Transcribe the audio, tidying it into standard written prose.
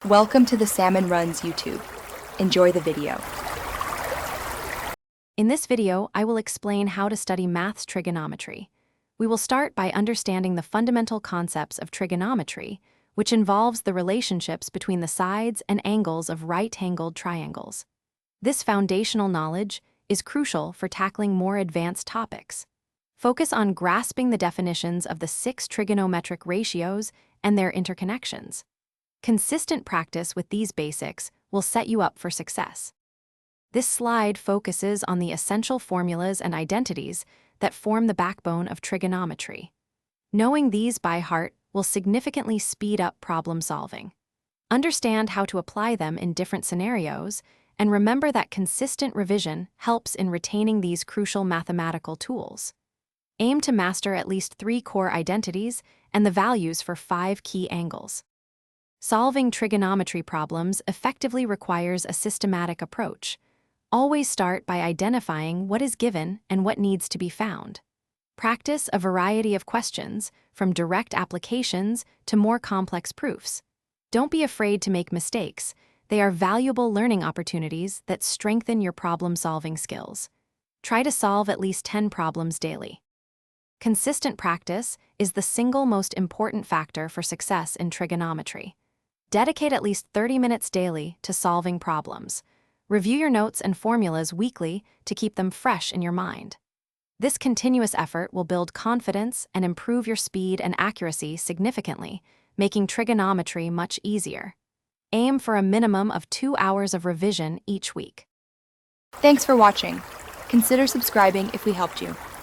Welcome to the Salmon Runs YouTube. Enjoy the video. In this video, I will explain how to study maths trigonometry. We will start by understanding the fundamental concepts of trigonometry, which involves the relationships between the sides and angles of right-angled triangles. This foundational knowledge is crucial for tackling more advanced topics. Focus on grasping the definitions of the 6 trigonometric ratios and their interconnections. Consistent practice with these basics will set you up for success. This slide focuses on the essential formulas and identities that form the backbone of trigonometry. Knowing these by heart will significantly speed up problem solving. Understand how to apply them in different scenarios, and remember that consistent revision helps in retaining these crucial mathematical tools. Aim to master at least 3 core identities and the values for 5 key angles. Solving trigonometry problems effectively requires a systematic approach. Always start by identifying what is given and what needs to be found. Practice a variety of questions, from direct applications to more complex proofs. Don't be afraid to make mistakes. They are valuable learning opportunities that strengthen your problem-solving skills. Try to solve at least 10 problems daily. Consistent practice is the single most important factor for success in trigonometry. Dedicate at least 30 minutes daily to solving problems. Review your notes and formulas weekly to keep them fresh in your mind. This continuous effort will build confidence and improve your speed and accuracy significantly, making trigonometry much easier. Aim for a minimum of 2 hours of revision each week. Thanks for watching. Consider subscribing if we helped you.